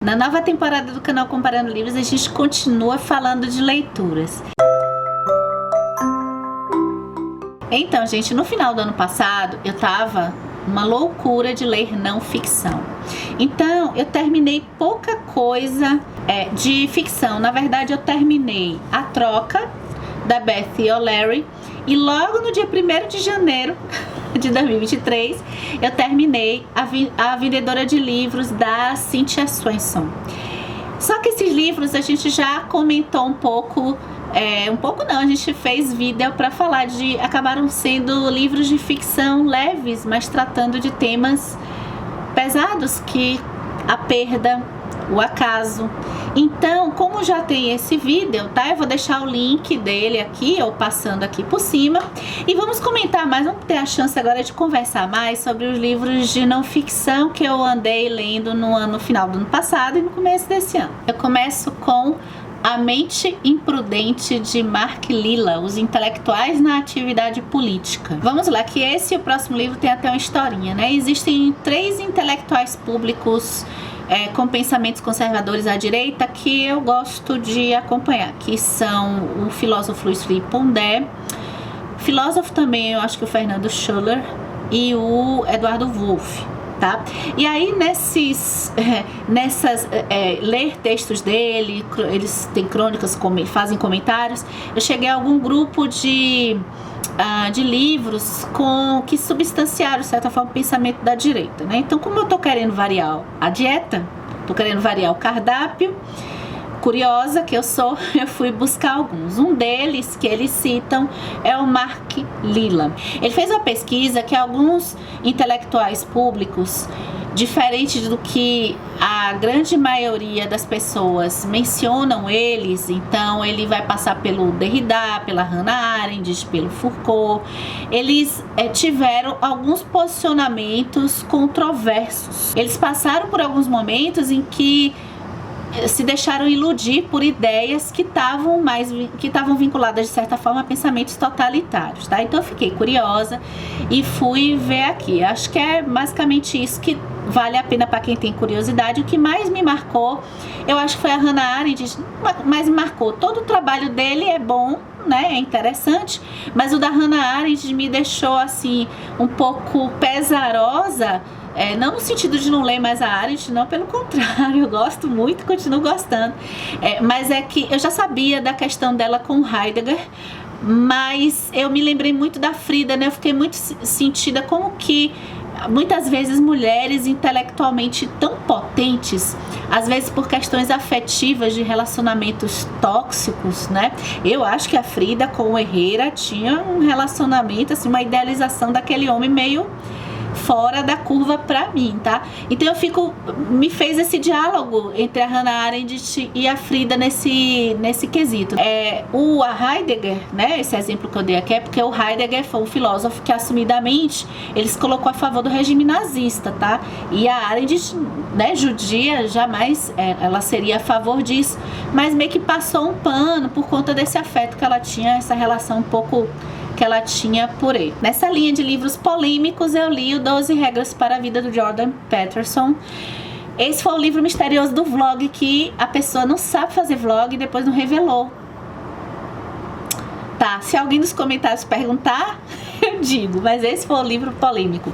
Na nova temporada do canal Comparando Livros, a gente continua falando de leituras. Então, gente, no final do ano passado, eu tava uma loucura de ler não ficção. Então, eu terminei pouca coisa de ficção. Na verdade, eu terminei A Troca, da Beth O'Leary, e logo no dia 1º de janeiro de 2023, eu terminei A Vendedora de Livros, da Cynthia Swenson. Só que esses livros a gente já comentou um pouco não, a gente fez vídeo para falar acabaram sendo livros de ficção leves, mas tratando de temas pesados, que a perda, o acaso. Então, como já tem esse vídeo, tá? Eu vou deixar o link dele aqui, ou passando aqui por cima, e vamos comentar mais, vamos ter a chance agora de conversar mais sobre os livros de não ficção que eu andei lendo no final do ano passado e no começo desse ano. Eu começo com A Mente Imprudente, de Mark Lilla, Os Intelectuais na Atividade Política. Vamos lá, que esse e o próximo livro tem até uma historinha, né? Existem 3 intelectuais públicos com pensamentos conservadores à direita que eu gosto de acompanhar, que são o filósofo Luiz Felipe Pondé, filósofo também, eu acho que o Fernando Schuller, e o Eduardo Wolff. Tá? E aí ler textos dele, eles têm crônicas, fazem comentários. Eu cheguei a algum grupo de livros que substanciaram, de certa forma, o pensamento da direita, né? Então, como eu tô querendo variar a dieta, tô querendo variar o cardápio, curiosa que eu sou, eu fui buscar alguns. Um deles que eles citam é o Mark Lilla. Ele fez uma pesquisa que alguns intelectuais públicos, diferente do que a grande maioria das pessoas mencionam eles, então ele vai passar pelo Derrida, pela Hannah Arendt, pelo Foucault, eles tiveram alguns posicionamentos controversos. Eles passaram por alguns momentos em que se deixaram iludir por ideias que estavam vinculadas, de certa forma, a pensamentos totalitários, tá? Então eu fiquei curiosa e fui ver aqui. Acho que é basicamente isso que vale a pena para quem tem curiosidade. O que mais me marcou, eu acho que foi a Hannah Arendt, mas me marcou. Todo o trabalho dele é bom, né? É interessante, mas o da Hannah Arendt me deixou assim um pouco pesarosa. Não no sentido de não ler mais a Arendt, não, pelo contrário, eu gosto muito, continuo gostando, mas é que eu já sabia da questão dela com Heidegger, mas eu me lembrei muito da Frida, né? Eu fiquei muito sentida como que muitas vezes mulheres intelectualmente tão potentes, às vezes por questões afetivas de relacionamentos tóxicos, né? Eu acho que a Frida com o Herrera tinha um relacionamento, assim, uma idealização daquele homem meio fora da curva pra mim, tá? Então me fez esse diálogo entre a Hannah Arendt e a Frida nesse quesito. O Heidegger, né? Esse exemplo que eu dei aqui é porque o Heidegger foi um filósofo que assumidamente ele se colocou a favor do regime nazista, tá? E a Arendt, né, judia, jamais ela seria a favor disso, mas meio que passou um pano por conta desse afeto que ela tinha, essa relação um pouco que ela tinha por ele. Nessa linha de livros polêmicos, eu li o 12 Regras para a Vida, do Jordan Peterson. Esse foi o livro misterioso do vlog, que a pessoa não sabe fazer vlog e depois não revelou. Tá, se alguém nos comentários perguntar, eu digo, mas esse foi o livro polêmico.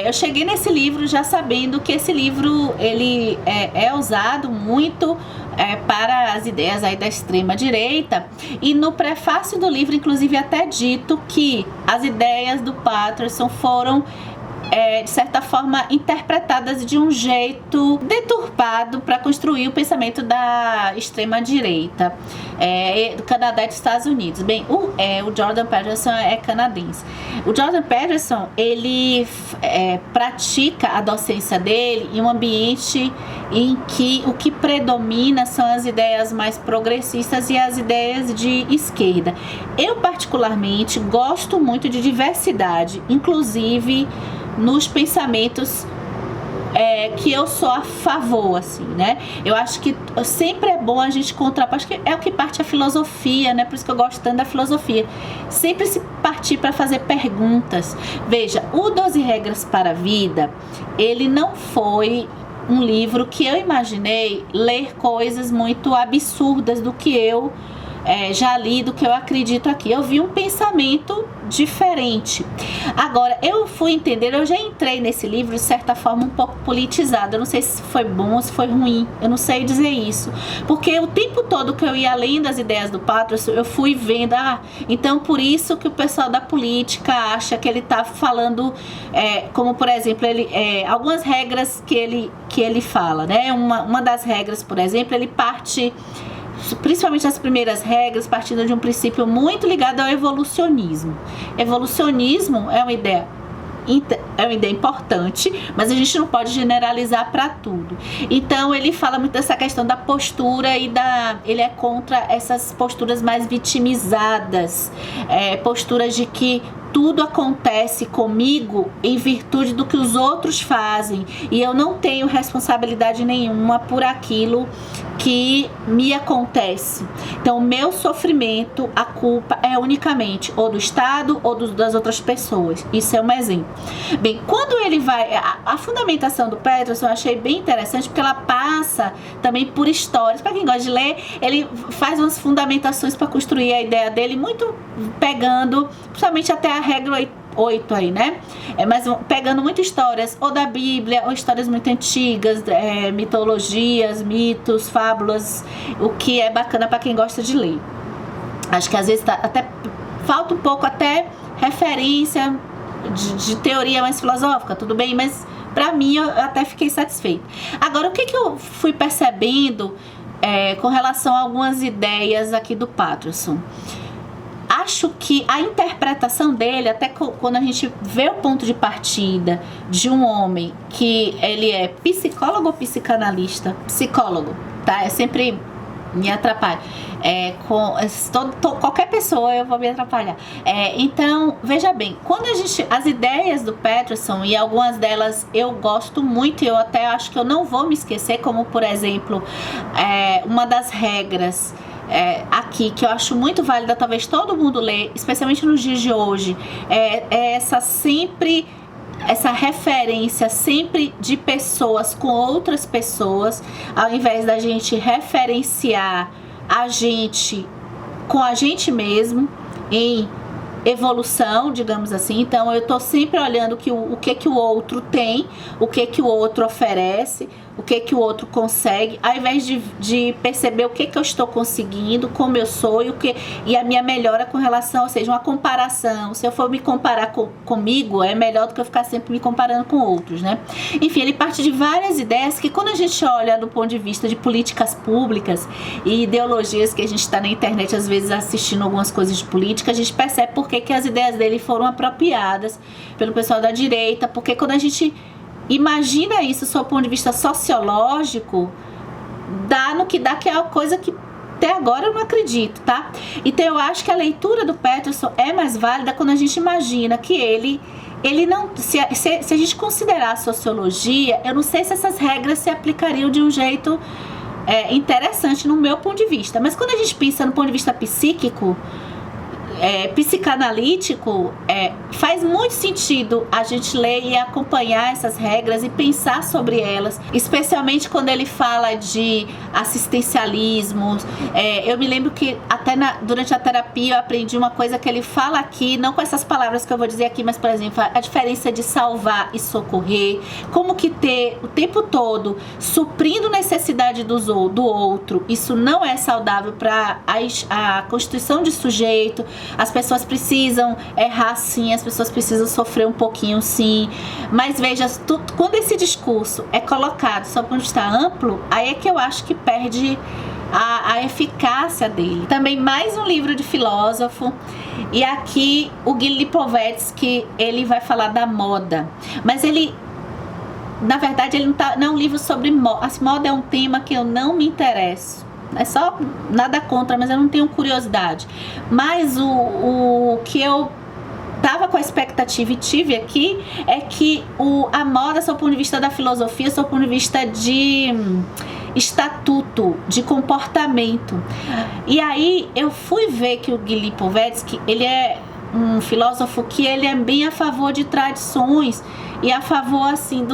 Eu cheguei nesse livro já sabendo que esse livro ele é usado muito para as ideias aí da extrema direita, e no prefácio do livro inclusive até dito que as ideias do Patterson foram de certa forma interpretadas de um jeito deturpado para construir o pensamento da extrema direita do Canadá e dos Estados Unidos. Bem, o Jordan Peterson é canadense. O Jordan Peterson ele pratica a docência dele em um ambiente em que o que predomina são as ideias mais progressistas e as ideias de esquerda. Eu particularmente gosto muito de diversidade, inclusive nos pensamentos que eu sou a favor, assim, né? Eu acho que sempre é bom a gente contrapor, acho que é o que parte a filosofia, né? Por isso que eu gosto tanto da filosofia. Sempre se partir para fazer perguntas. Veja, o 12 Regras para a Vida, ele não foi um livro que eu imaginei ler coisas muito absurdas do que eu já li, do que eu acredito aqui. Eu vi um pensamento diferente. Agora, eu fui entender, eu já entrei nesse livro de certa forma um pouco politizado. Eu não sei se foi bom ou se foi ruim, eu não sei dizer isso, porque o tempo todo que eu ia lendo as ideias do Patterson, eu fui vendo, então por isso que o pessoal da política acha que ele tá falando, como por exemplo, algumas regras que ele fala, né? Uma das regras, por exemplo, ele parte, principalmente as primeiras regras, partindo de um princípio muito ligado ao evolucionismo. Evolucionismo é uma ideia importante, mas a gente não pode generalizar para tudo. Então ele fala muito dessa questão da postura ele é contra essas posturas mais vitimizadas, posturas de que tudo acontece comigo em virtude do que os outros fazem e eu não tenho responsabilidade nenhuma por aquilo que me acontece. Então, o meu sofrimento, a culpa é unicamente ou do Estado ou das outras pessoas. Isso é um exemplo. Bem, quando ele vai... A fundamentação do Patterson eu achei bem interessante, porque ela passa também por histórias. Para quem gosta de ler, ele faz umas fundamentações para construir a ideia dele, muito pegando, principalmente até a regra 8 aí, né? Mas pegando muitas histórias, ou da Bíblia, ou histórias muito antigas, mitologias, mitos, fábulas, o que é bacana para quem gosta de ler. Acho que às vezes até falta um pouco até referência de teoria mais filosófica, tudo bem, mas para mim eu até fiquei satisfeita. Agora, o que eu fui percebendo com relação a algumas ideias aqui do Patterson? Acho que a interpretação dele, até quando a gente vê o ponto de partida de um homem que ele é psicólogo ou psicanalista? Psicólogo, tá? É sempre me atrapalha. Qualquer pessoa eu vou me atrapalhar. Então, veja bem, quando as ideias do Patterson, e algumas delas eu gosto muito, e eu até acho que eu não vou me esquecer, como por exemplo, uma das regras aqui, que eu acho muito válida, talvez todo mundo lê, especialmente nos dias de hoje, essa referência sempre de pessoas com outras pessoas, ao invés da gente referenciar a gente com a gente mesmo em evolução, digamos assim. Então eu tô sempre olhando o que o outro tem, o que o outro oferece, o que o outro consegue, ao invés de perceber o que eu estou conseguindo, como eu sou e a minha melhora com relação, ou seja, uma comparação. Se eu for me comparar comigo, é melhor do que eu ficar sempre me comparando com outros, né? Enfim, ele parte de várias ideias que, quando a gente olha do ponto de vista de políticas públicas e ideologias, que a gente está na internet às vezes assistindo algumas coisas de política, a gente percebe por que as ideias dele foram apropriadas pelo pessoal da direita, porque quando a gente imagina isso do ponto de vista sociológico, dá no que dá, que é uma coisa que até agora eu não acredito, tá? Então eu acho que a leitura do Patterson é mais válida quando a gente imagina que ele não... Se a gente considerar a sociologia, eu não sei se essas regras se aplicariam de um jeito interessante no meu ponto de vista. Mas quando a gente pensa no ponto de vista psíquico, psicanalítico, faz muito sentido a gente ler e acompanhar essas regras e pensar sobre elas, especialmente quando ele fala de assistencialismo. Eu me lembro que até durante a terapia eu aprendi uma coisa que ele fala aqui, não com essas palavras que eu vou dizer aqui, mas por exemplo, a diferença de salvar e socorrer, como que ter o tempo todo suprindo necessidade do outro, isso não é saudável para a constituição de sujeito. As pessoas precisam errar sim, as pessoas precisam sofrer um pouquinho sim, mas veja, quando esse discurso é colocado sob um ponto de vista amplo, aí é que eu acho que perde a eficácia dele. Também mais um livro de filósofo, e aqui o Gil Lipovetsky, ele vai falar da moda, mas ele, na verdade, ele não é um livro sobre moda. A moda é um tema que eu não me interesso. É só, nada contra, mas eu não tenho curiosidade. Mas o que eu tava com a expectativa e tive aqui é que a moda, sob o ponto de vista da filosofia, sob o ponto de vista de estatuto, de comportamento. E aí eu fui ver que o Gil Lipovetsky, ele é um filósofo que ele é bem a favor de tradições e a favor assim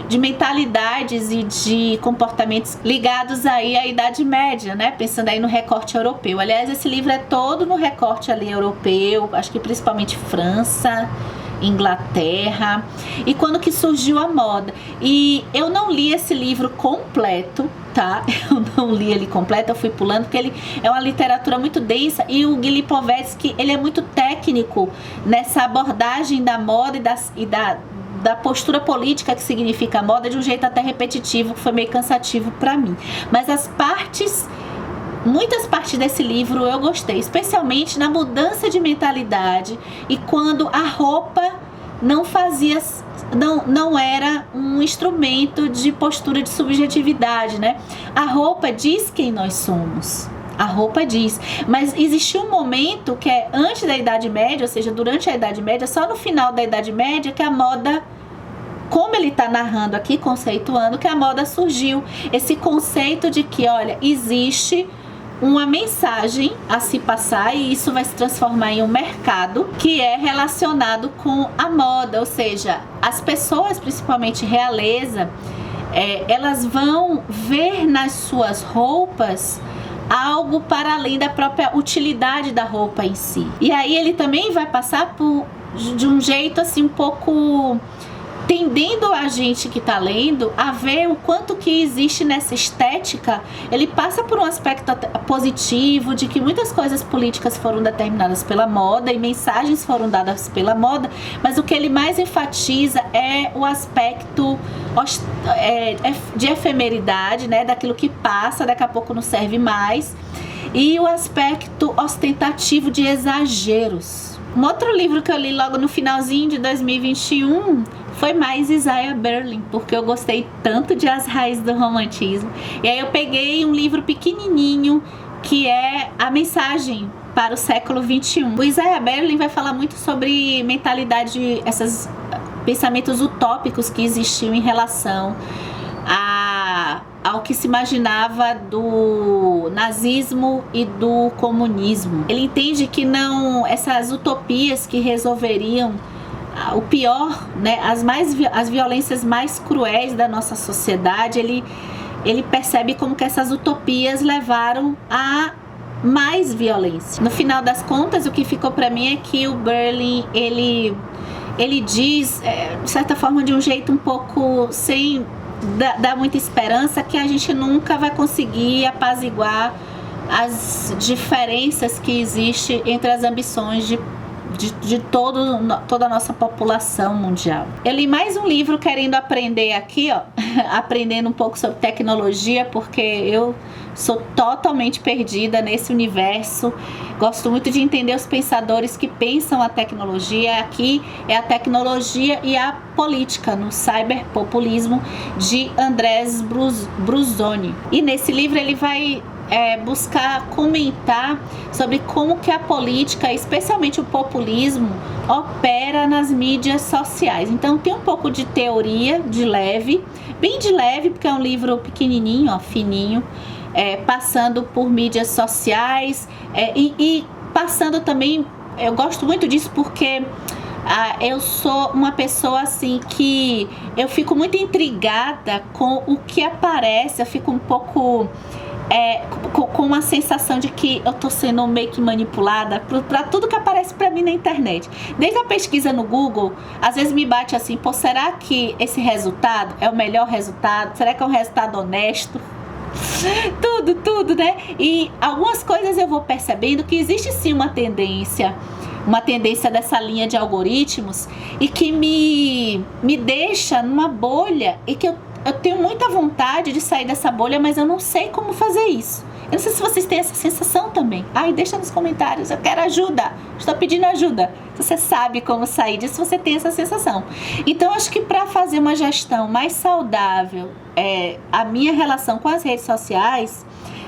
de mentalidades e de comportamentos ligados aí à Idade Média, né? Pensando aí no recorte europeu. Aliás, esse livro é todo no recorte ali europeu, acho que principalmente França, Inglaterra, e quando que surgiu a moda. E eu não li esse livro completo, tá? Eu não li ele completo, eu fui pulando, porque ele é uma literatura muito densa, e o Guy Lipovetsky, ele é muito técnico nessa abordagem da moda e da postura política que significa a moda, de um jeito até repetitivo, que foi meio cansativo para mim. Mas muitas partes desse livro eu gostei, especialmente na mudança de mentalidade e quando a roupa não era um instrumento de postura de subjetividade, né? A roupa diz quem nós somos. A roupa diz, mas existiu um momento que é antes da Idade Média, ou seja, durante a Idade Média, só no final da Idade Média que a moda, como ele está narrando aqui, conceituando, que a moda surgiu. Esse conceito de que, olha, existe uma mensagem a se passar e isso vai se transformar em um mercado que é relacionado com a moda, ou seja, as pessoas, principalmente realeza, elas vão ver nas suas roupas algo para além da própria utilidade da roupa em si. E aí ele também vai passar de um jeito assim um pouco tendendo a gente que está lendo a ver o quanto que existe nessa estética. Ele passa por um aspecto positivo de que muitas coisas políticas foram determinadas pela moda e mensagens foram dadas pela moda, mas o que ele mais enfatiza é o aspecto de efemeridade, né, daquilo que passa, daqui a pouco não serve mais, e o aspecto ostentativo de exageros. Um outro livro que eu li logo no finalzinho de 2021 foi mais Isaiah Berlin, porque eu gostei tanto de As Raízes do Romantismo. E aí eu peguei um livro pequenininho que é A Mensagem para o Século XXI. O Isaiah Berlin vai falar muito sobre mentalidade, esses pensamentos utópicos que existiam em relação ao que se imaginava do nazismo e do comunismo. Ele entende que não, essas utopias que resolveriam o pior, né, as violências mais cruéis da nossa sociedade, ele percebe como que essas utopias levaram a mais violência. No final das contas, o que ficou para mim é que o Berlin, ele diz, de certa forma, de um jeito um pouco sem dar muita esperança, que a gente nunca vai conseguir apaziguar as diferenças que existem entre as ambições de toda a nossa população mundial. Eu li mais um livro querendo aprender aqui, ó, aprendendo um pouco sobre tecnologia, porque eu sou totalmente perdida nesse universo. Gosto muito de entender os pensadores que pensam a tecnologia. Aqui é a tecnologia e a política no cyberpopulismo, de Andrés Bruzoni. E nesse livro ele vai buscar comentar sobre como que a política, especialmente o populismo, opera nas mídias sociais. Então tem um pouco de teoria de leve, bem de leve, porque é um livro pequenininho, ó, fininho, passando por mídias sociais e passando também, eu gosto muito disso porque eu sou uma pessoa assim que eu fico muito intrigada com o que aparece, eu fico um pouco com uma sensação de que eu tô sendo meio que manipulada para tudo que aparece para mim na internet. Desde a pesquisa no Google, às vezes me bate assim, pô, será que esse resultado é o melhor resultado? Será que é um resultado honesto? Tudo, né? E algumas coisas eu vou percebendo que existe sim uma tendência dessa linha de algoritmos e que me deixa numa bolha e que eu tenho muita vontade de sair dessa bolha, mas eu não sei como fazer isso. Eu não sei se vocês têm essa sensação também. Deixa nos comentários, eu quero ajuda. Estou pedindo ajuda. Se você sabe como sair disso, você tem essa sensação. Então, acho que para fazer uma gestão mais saudável, a minha relação com as redes sociais,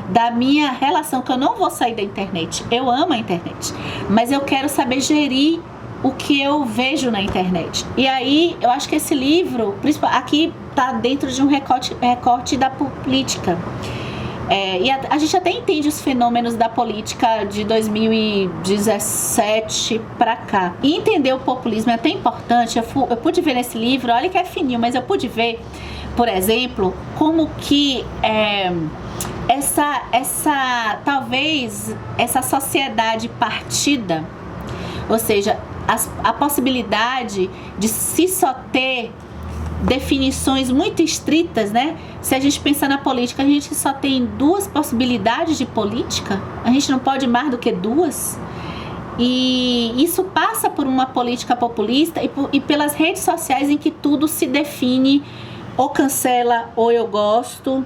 da minha relação, que eu não vou sair da internet. Eu amo a internet, mas eu quero saber gerir o que eu vejo na internet. E aí, eu acho que esse livro, aqui está dentro de um recorte da política. E a gente até entende os fenômenos da política de 2017 para cá. E entender o populismo é até importante. Eu pude ver nesse livro, olha que é fininho, mas eu pude ver, por exemplo, como que talvez essa sociedade partida, ou seja, a possibilidade de se só ter definições muito estritas, né? Se a gente pensar na política, a gente só tem 2 possibilidades de política, a gente não pode mais do que 2. E isso passa por uma política populista e pelas redes sociais em que tudo se define ou cancela ou eu gosto,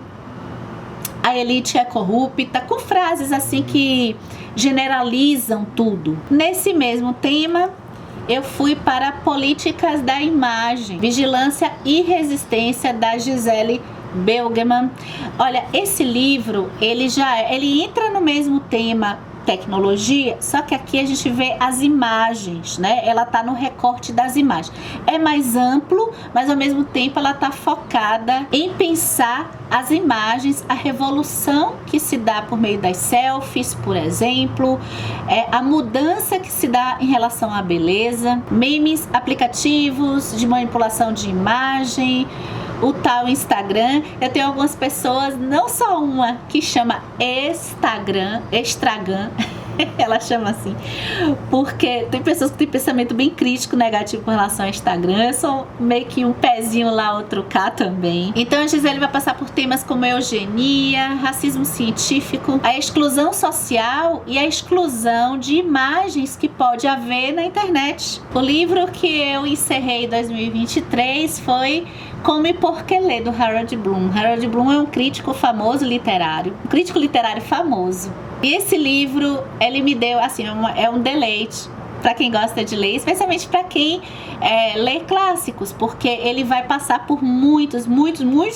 a elite é corrupta, com frases assim que generalizam tudo. Nesse mesmo tema, eu fui para Políticas da Imagem, Vigilância e Resistência, da Gisele Beugelmans. Olha, esse livro, ele entra no mesmo tema tecnologia, só que aqui a gente vê as imagens, né? Ela tá no recorte das imagens. É mais amplo, mas ao mesmo tempo ela tá focada em pensar as imagens, a revolução que se dá por meio das selfies, por exemplo, a mudança que se dá em relação à beleza, memes, aplicativos de manipulação de imagem, o tal Instagram. Eu tenho algumas pessoas, não só uma, que chama Instagram, ela chama assim, porque tem pessoas que têm pensamento bem crítico, negativo com relação ao Instagram. Eu sou meio que um pezinho lá, outro cá também. Então a Gisele vai passar por temas como eugenia, racismo científico, a exclusão social e a exclusão de imagens que pode haver na internet. O livro que eu encerrei em 2023 foi Como e Por que Ler, do Harold Bloom. Harold Bloom é um crítico famoso literário, um crítico literário famoso. E esse livro, ele me deu, assim, é um deleite para quem gosta de ler, especialmente para quem lê clássicos, porque ele vai passar por muitos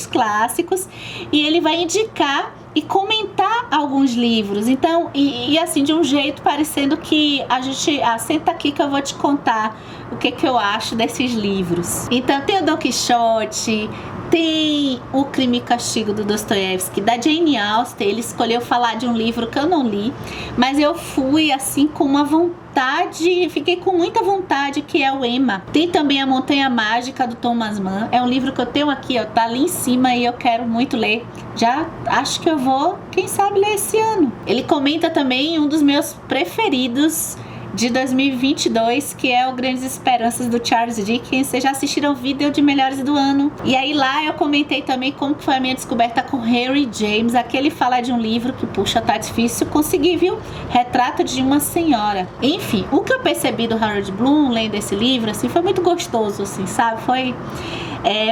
clássicos e ele vai indicar e comentar alguns livros. Então, e assim, de um jeito parecendo que a gente, senta aqui que eu vou te contar o que eu acho desses livros. Então, tem o Don Quixote, tem o Crime e Castigo, do Dostoiévski, da Jane Austen. Ele escolheu falar de um livro que eu não li, mas eu fui assim com uma vontade, fiquei com muita vontade, que é o Emma. Tem também A Montanha Mágica, do Thomas Mann. É um livro que eu tenho aqui, ó, tá ali em cima e eu quero muito ler. Já acho que eu vou, quem sabe, ler esse ano. Ele comenta também um dos meus preferidos de 2022, que é o Grandes Esperanças, do Charles Dickens. Vocês já assistiram o vídeo de melhores do ano? E aí lá eu comentei também como foi a minha descoberta com Henry James. Aqui ele fala de um livro que, puxa, tá difícil conseguir, viu? Retrato de uma Senhora. Enfim, o que eu percebi do Harold Bloom lendo esse livro, assim, foi muito gostoso, assim, sabe? Foi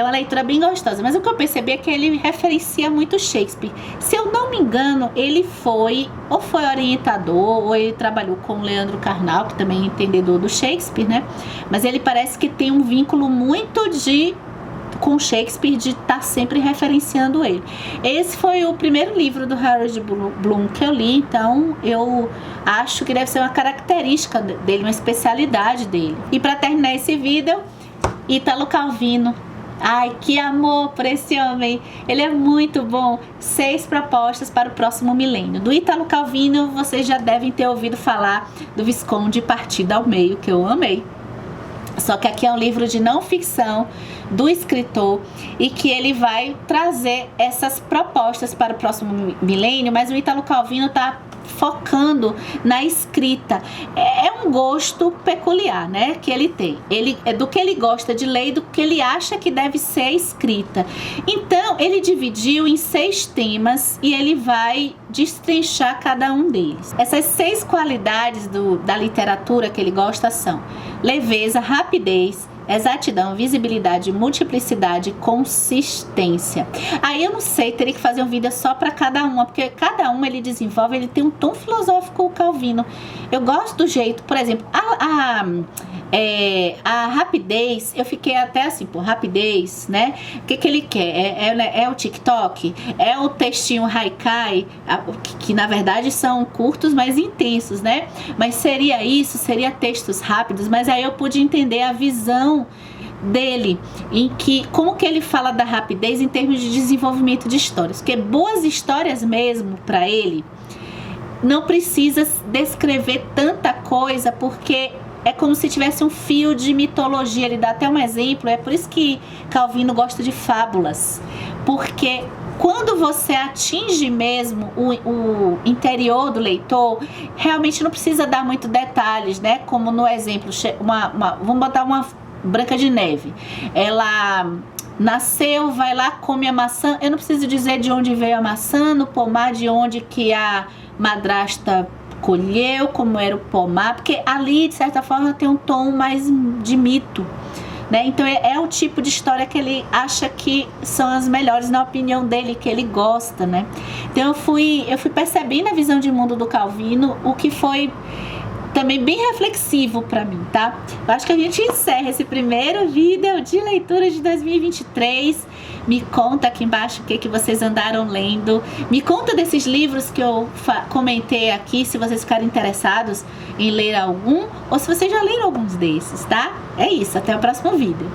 uma leitura bem gostosa. Mas o que eu percebi é que ele referencia muito Shakespeare. Se eu não me engano, ele foi orientador, ou ele trabalhou com o Leandro Carnal, que também é entendedor do Shakespeare, né? Mas ele parece que tem um vínculo muito com Shakespeare, de estar sempre referenciando ele. Esse foi o primeiro livro do Harold Bloom que eu li, então eu acho que deve ser uma característica dele, uma especialidade dele. E para terminar esse vídeo, Ítalo Calvino. Ai, que amor por esse homem, ele é muito bom. 6 propostas para o próximo milênio. Do Ítalo Calvino, vocês já devem ter ouvido falar do Visconde Partida ao Meio, que eu amei. Só que aqui é um livro de não ficção do escritor e que ele vai trazer essas propostas para o próximo milênio, mas o Ítalo Calvino está focando na escrita. É um gosto peculiar, né, que ele tem. Do que ele gosta de ler e do que ele acha que deve ser escrita. Então, ele dividiu em 6 temas e ele vai destrinchar cada um deles. Essas 6 qualidades da literatura que ele gosta são leveza, rapidez, exatidão, visibilidade, multiplicidade, consistência. Aí eu não sei, teria que fazer um vídeo só para cada uma, porque cada uma ele desenvolve, ele tem um tom filosófico, o Calvino. Eu gosto do jeito, por exemplo, a rapidez, eu fiquei até assim, pô, rapidez, né? O que ele quer? É o TikTok? É o textinho haikai, que na verdade são curtos, mas intensos, né? Mas seria isso, seria textos rápidos, mas aí eu pude entender a visão dele, em que como que ele fala da rapidez em termos de desenvolvimento de histórias, porque boas histórias mesmo para ele não precisa descrever tanta coisa, porque é como se tivesse um fio de mitologia. Ele dá até um exemplo, é por isso que Calvino gosta de fábulas, porque quando você atinge mesmo o interior do leitor, realmente não precisa dar muito detalhes, né? Como no exemplo, vamos botar uma Branca de Neve. Ela nasceu, vai lá, come a maçã. Eu não preciso dizer de onde veio a maçã, no pomar de onde que a madrasta colheu, como era o pomar, porque ali, de certa forma, tem um tom mais de mito, né? Então é o tipo de história que ele acha que são as melhores, na opinião dele, que ele gosta, né? Então eu fui percebendo a visão de mundo do Calvino, o que foi também bem reflexivo para mim, tá? Eu acho que a gente encerra esse primeiro vídeo de leitura de 2023. Me conta aqui embaixo o que vocês andaram lendo. Me conta desses livros que eu comentei aqui, se vocês ficarem interessados em ler algum, ou se vocês já leram alguns desses, tá? É isso, até o próximo vídeo.